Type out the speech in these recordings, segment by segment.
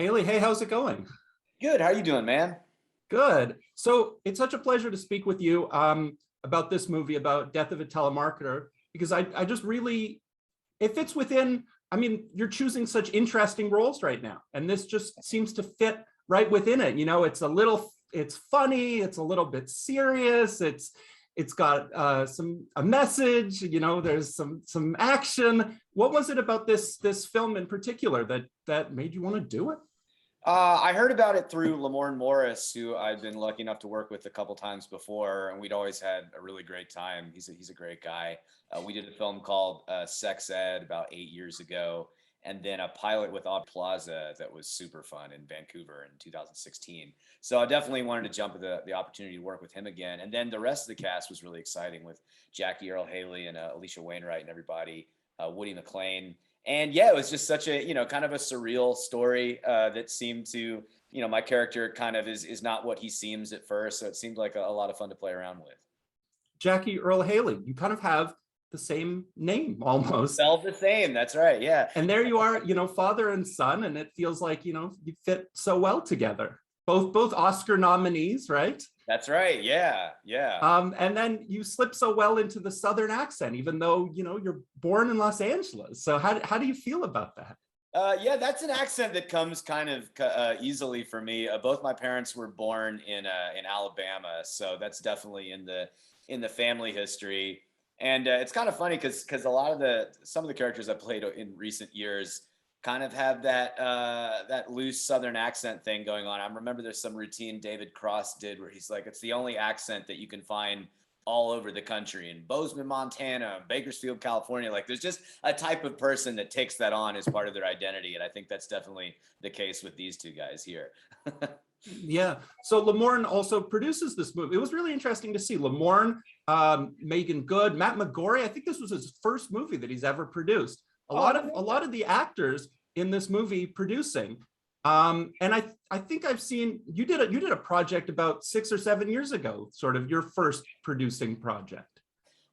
Haley, hey, how's it going? Good. How you doing, man? Good. So it's such a pleasure to speak with you about this movie, about Death of a Telemarketer, because I just really, it fits within, I mean, you're choosing such interesting roles right now. And this just seems to fit right within it. You know, it's funny, it's a little bit serious, it's got a message, you know, there's some action. What was it about this film in particular that made you want to do it? I heard about it through Lamorne Morris, who I've been lucky enough to work with a couple times before, and we'd always had a really great time. He's a great guy. We did a film called Sex Ed about 8 years ago, and then a pilot with Aubrey Plaza that was super fun in Vancouver in 2016. So I definitely wanted to jump at the opportunity to work with him again. And then the rest of the cast was really exciting with Jackie Earle Haley and Alicia Wainwright and everybody, Woody McLean. And yeah, it was just such a, kind of a surreal story that seemed to, my character kind of is not what he seems at first. So it seemed like a lot of fun to play around with. Jackie Earle Haley, you kind of have the same name almost. Spelled the same, that's right, yeah. And there you are, father and son, and it feels like, you fit so well together. Both Oscar nominees, right? That's right, yeah. And then you slip so well into the Southern accent, even though, you're born in Los Angeles. So how do you feel about that? Yeah, that's an accent that comes kind of easily for me. Both my parents were born in Alabama, so that's definitely in the family history. And it's kind of funny because some of the characters I played in recent years kind of have that loose Southern accent thing going on. I remember there's some routine David Cross did where he's like, it's the only accent that you can find all over the country, in Bozeman, Montana, Bakersfield, California. Like, there's just a type of person that takes that on as part of their identity, and I think that's definitely the case with these two guys here. Yeah. So Lamorne also produces this movie. It was really interesting to see Lamorne, Megan Good, Matt McGorry. I think this was his first movie that he's ever produced. A lot of the actors in this movie producing. And I think I've seen you did a project about 6 or 7 years ago, sort of your first producing project.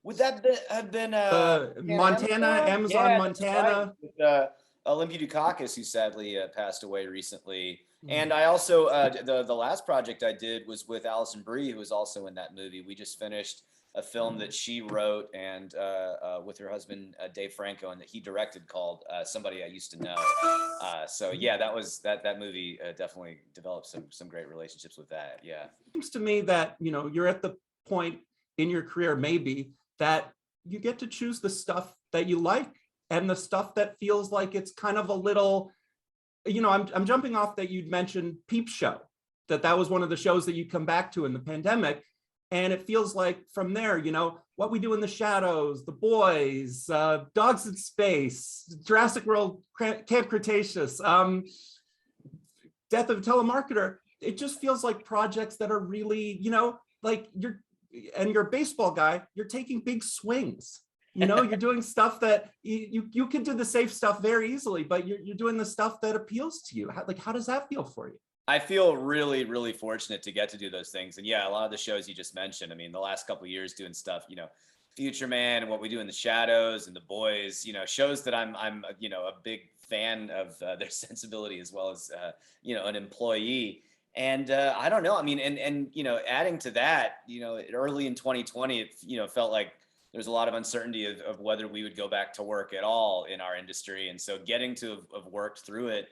Would that have been Amazon yeah, Montana? Right. With Olympia Dukakis, who sadly passed away recently. And I also the last project I did was with Alison Brie, who was also in that movie. We just finished a film that she wrote and with her husband Dave Franco, and that he directed, called Somebody I Used to Know. So yeah, that movie definitely developed some great relationships with that. Yeah, it seems to me that you're at the point in your career maybe that you get to choose the stuff that you like, and the stuff that feels like it's kind of a little, I'm jumping off that you'd mentioned Peep Show, that was one of the shows that you come back to in the pandemic. And it feels like from there, What We Do in the Shadows, The Boys, Dogs in Space, Jurassic World, Camp Cretaceous, Death of a Telemarketer, it just feels like projects that are really, like you're a baseball guy, you're taking big swings. You're doing stuff that you can do the safe stuff very easily, but you're doing the stuff that appeals to you. How does that feel for you? I feel really, really fortunate to get to do those things. And yeah, a lot of the shows you just mentioned, I mean, the last couple of years doing stuff, Future Man and What We Do in the Shadows and The Boys, shows that I'm a big fan of their sensibility, as well as, an employee. And I don't know, I mean, and adding to that, early in 2020, it felt like there's a lot of uncertainty of whether we would go back to work at all in our industry. And so getting to have worked through it,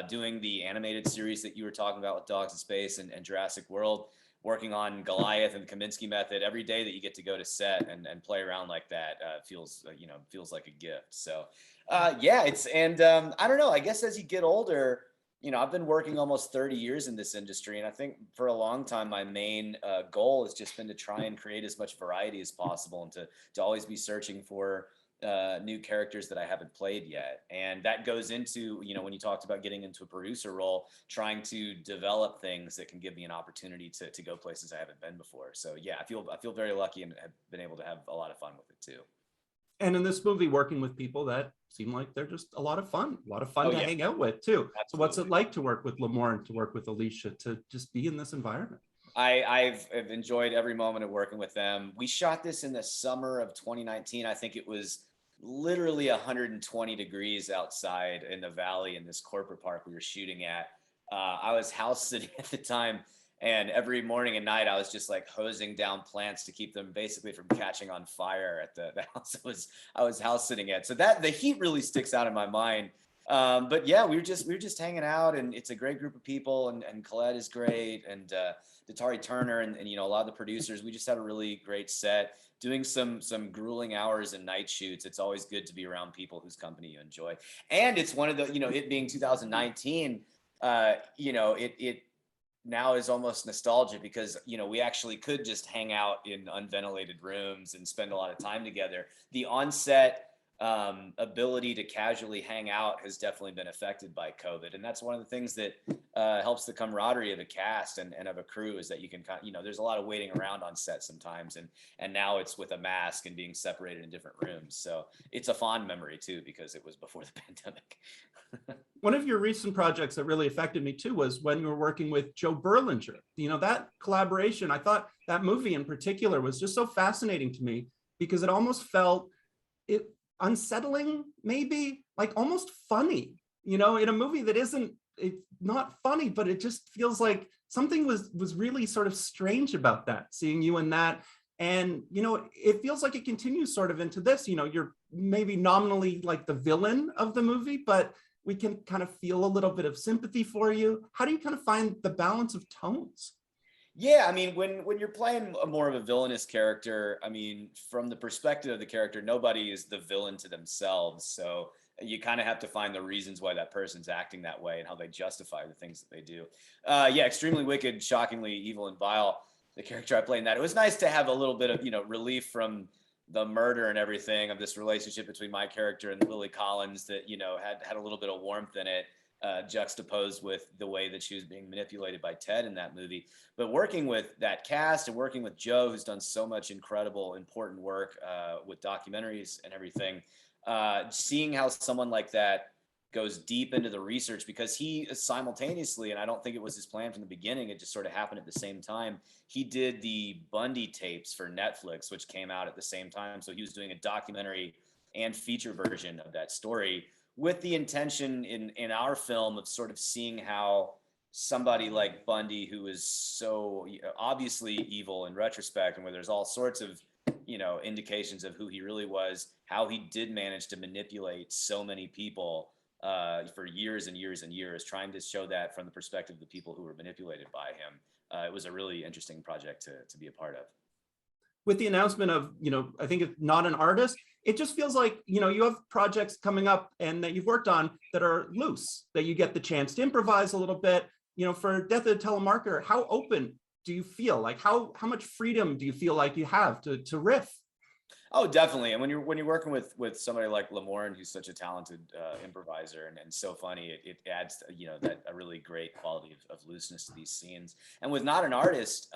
doing the animated series that you were talking about with Dogs in Space and Jurassic World, working on Goliath and the Kaminsky Method, every day that you get to go to set and play around like that feels like a gift. So yeah, I don't know, I guess as you get older, I've been working almost 30 years in this industry, and I think for a long time, my main goal has just been to try and create as much variety as possible, and to always be searching for new characters that I haven't played yet. And that goes into, when you talked about getting into a producer role, trying to develop things that can give me an opportunity to go places I haven't been before. So yeah, I feel very lucky and have been able to have a lot of fun with it too. And in this movie, working with people that seem like they're just a lot of fun to hang out with too. Absolutely. So what's it like to work with Lamorne, to work with Alicia, to just be in this environment? I've enjoyed every moment of working with them. We shot this in the summer of 2019. I think it was literally 120 degrees outside in the valley in this corporate park we were shooting at. I was house sitting at the time, and every morning and night I was just like hosing down plants to keep them basically from catching on fire at the house I was house sitting at. So that the heat really sticks out in my mind. But yeah, we were just hanging out, and it's a great group of people, and Colette is great, and Datari Turner, and you know, a lot of the producers. We just had a really great set, doing some grueling hours and night shoots. It's always good to be around people whose company you enjoy. And it's one of the, you know, it being 2019, you know, it now is almost nostalgia, because, you know, we actually could just hang out in unventilated rooms and spend a lot of time together. The on-set ability to casually hang out has definitely been affected by COVID. And that's one of the things that helps the camaraderie of a cast and of a crew, is that you can, you know, there's a lot of waiting around on set sometimes. And now it's with a mask and being separated in different rooms. So it's a fond memory too, because it was before the pandemic. One of your recent projects that really affected me too was when you were working with Joe Burlinger. You know, that collaboration, I thought that movie in particular was just so fascinating to me, because it almost felt unsettling, maybe like almost funny, you know, in a movie that it's not funny, but it just feels like something was really sort of strange about that, seeing you in that. And, you know, it feels like it continues sort of into this, you know, you're maybe nominally like the villain of the movie, but we can kind of feel a little bit of sympathy for you. How do you kind of find the balance of tones? Yeah, I mean, when you're playing more of a villainous character, I mean, from the perspective of the character, nobody is the villain to themselves. So you kind of have to find the reasons why that person's acting that way and how they justify the things that they do. Yeah, extremely wicked, shockingly evil and vile, the character I played in that. It was nice to have a little bit of, you know, relief from the murder and everything of this relationship between my character and Lily Collins that, you know, had a little bit of warmth in it. Juxtaposed with the way that she was being manipulated by Ted in that movie. But working with that cast and working with Joe, who's done so much incredible, important work with documentaries and everything, seeing how someone like that goes deep into the research, because he simultaneously, and I don't think it was his plan from the beginning, it just sort of happened at the same time, he did the Bundy tapes for Netflix, which came out at the same time. So he was doing a documentary and feature version of that story, with the intention in our film of sort of seeing how somebody like Bundy, who is so obviously evil in retrospect, and where there's all sorts of, you know, indications of who he really was, how he did manage to manipulate so many people for years and years and years, trying to show that from the perspective of the people who were manipulated by him. It was a really interesting project to be a part of. With the announcement of, you know, I think it's Not an Artist, it just feels like, you know, you have projects coming up and that you've worked on that are loose, that you get the chance to improvise a little bit. You know, for Death of a Telemarketer, how open do you feel? Like how much freedom do you feel like you have to riff? Oh, definitely. And when you're working with somebody like Lamorne, who's such a talented improviser and so funny, it adds, you know, that a really great quality of looseness to these scenes. And with Not an Artist,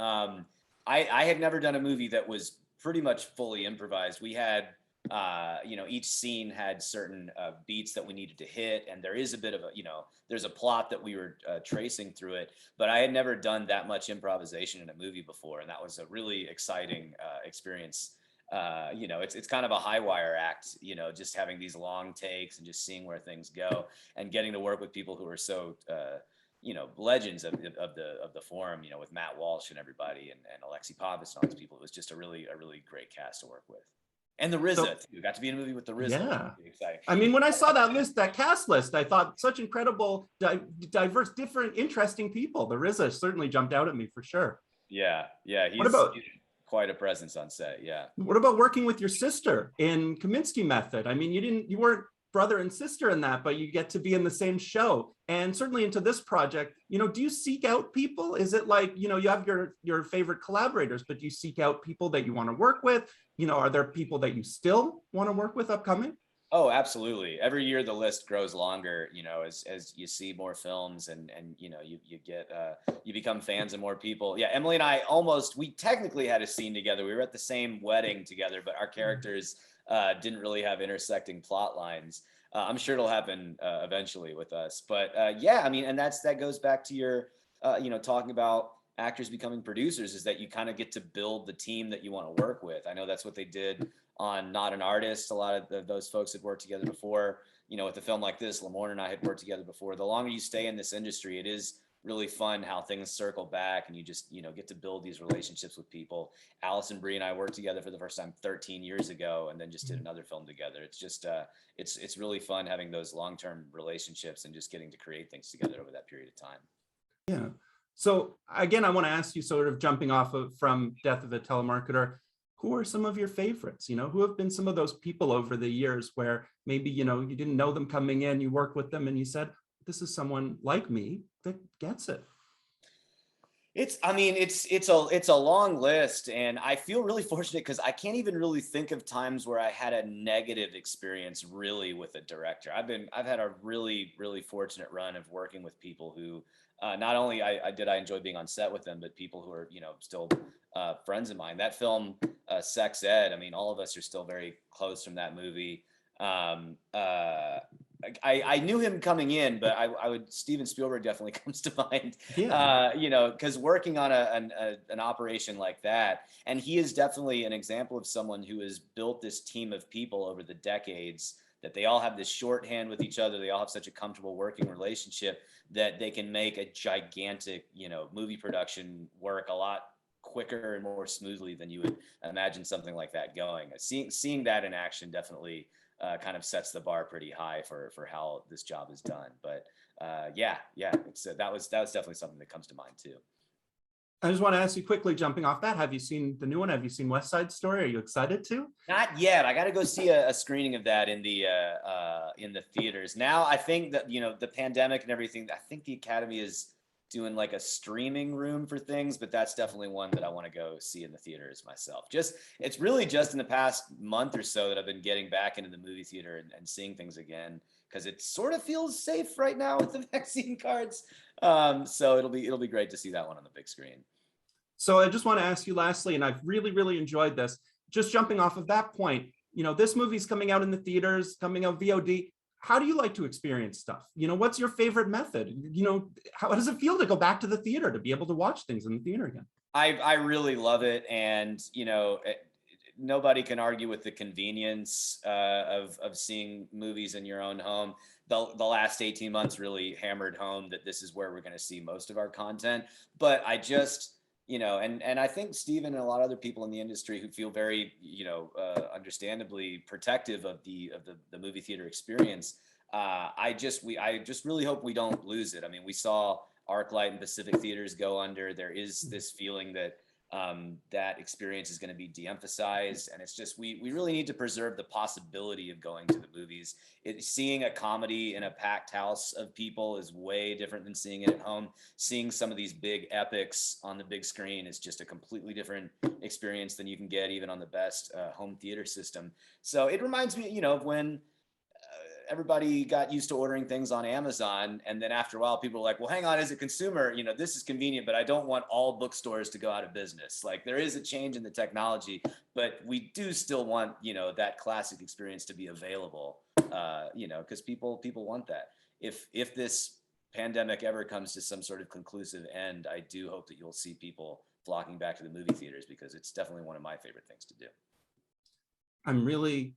I had never done a movie that was pretty much fully improvised. We had, you know, each scene had certain beats that we needed to hit, and there is a bit of a, you know, there's a plot that we were tracing through it, but I had never done that much improvisation in a movie before, and that was a really exciting experience. You know, it's kind of a high wire act, you know, just having these long takes and just seeing where things go, and getting to work with people who are so you know, legends of the forum, you know, with Matt Walsh and everybody, and Alexi Pappas and all these people. It was just a really great cast to work with. And the RZA, too. Got to be in a movie with the RZA. Yeah. Exciting. I mean, when I saw that list, that cast list, I thought such incredible, diverse, different, interesting people. The RZA certainly jumped out at me for sure. Yeah. He's quite a presence on set. Yeah. What about working with your sister in Kaminsky Method? I mean, you weren't brother and sister in that, but you get to be in the same show. And certainly into this project, you know, do you seek out people? Is it like, you know, you have your favorite collaborators, but do you seek out people that you want to work with? You know, are there people that you still want to work with upcoming? Oh, absolutely. Every year the list grows longer, you know, as you see more films and you know, you get you become fans of more people. Yeah, Emily and I we technically had a scene together. We were at the same wedding together, but our characters didn't really have intersecting plot lines. I'm sure it'll happen eventually with us. But yeah, I mean, and that goes back to your, you know, talking about actors becoming producers, is that you kind of get to build the team that you want to work with. I know that's what they did on Not an Artist. A lot of those folks had worked together before. You know, with a film like this, Lamorne and I had worked together before. The longer you stay in this industry, it is really fun how things circle back and you just, you know, get to build these relationships with people. Alison Brie and I worked together for the first time 13 years ago and then just did another film together. It's just, it's really fun having those long-term relationships and just getting to create things together over that period of time. Yeah. So again, I want to ask you, sort of jumping off of from Death of a Telemarketer, who are some of your favorites? You know, who have been some of those people over the years where maybe, you know, you didn't know them coming in, you worked with them and you said, this is someone like me that gets it? It's a long list, and I feel really fortunate because I can't even really think of times where I had a negative experience really with a director. I've had a really fortunate run of working with people who not only I enjoy being on set with them, but people who are, you know, still friends of mine. That film, Sex Ed, I mean, all of us are still very close from that movie. I knew him coming in, but Steven Spielberg definitely comes to mind. Yeah. You know, because working on an operation like that, and he is definitely an example of someone who has built this team of people over the decades, that they all have this shorthand with each other. They all have such a comfortable working relationship that they can make a gigantic, you know, movie production work a lot quicker and more smoothly than you would imagine something like that going. Seeing that in action definitely kind of sets the bar pretty high for how this job is done. But yeah, that was definitely something that comes to mind too. I just want to ask you quickly, jumping off that, have you seen the new one? Have you seen West Side Story? Are you excited to? Not yet. I got to go see a screening of that in the theaters. Now I think that, you know, the pandemic and everything, I think the Academy is doing like a streaming room for things, but that's definitely one that I want to go see in the theaters myself. It's really just in the past month or so that I've been getting back into the movie theater and seeing things again, because it sort of feels safe right now with the vaccine cards. So it'll be great to see that one on the big screen. So I just want to ask you lastly, and I've really enjoyed this, just jumping off of that point, you know, this movie's coming out in the theaters, coming out VOD. How do you like to experience stuff? You know, what's your favorite method? You know, how does it feel to go back to the theater, to be able to watch things in the theater again? I really love it. And, you know, nobody can argue with the convenience of seeing movies in your own home. The last 18 months really hammered home that this is where we're going to see most of our content. But I just, you know, and I think Steven and a lot of other people in the industry who feel very, you know, understandably protective of the movie theater experience. I just really hope we don't lose it. I mean, we saw ArcLight and Pacific Theaters go under. There is this feeling that that experience is going to be de-emphasized, and it's just we really need to preserve the possibility of going to the movies. Seeing a comedy in a packed house of people is way different than seeing it at home. Seeing some of these big epics on the big screen is just a completely different experience than you can get even on the best home theater system. So it reminds me, you know, of when everybody got used to ordering things on Amazon, and then after a while people were like, well, hang on, as a consumer, you know, this is convenient, but I don't want all bookstores to go out of business. Like, there is a change in the technology, but we do still want, you know, that classic experience to be available, you know, because people want that. If this pandemic ever comes to some sort of conclusive end, I do hope that you'll see people flocking back to the movie theaters, because it's definitely one of my favorite things to do. I'm really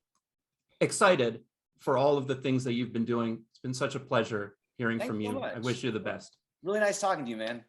excited for all of the things that you've been doing. It's been such a pleasure hearing Thanks from so you. much. I wish you the best. Really nice talking to you, man.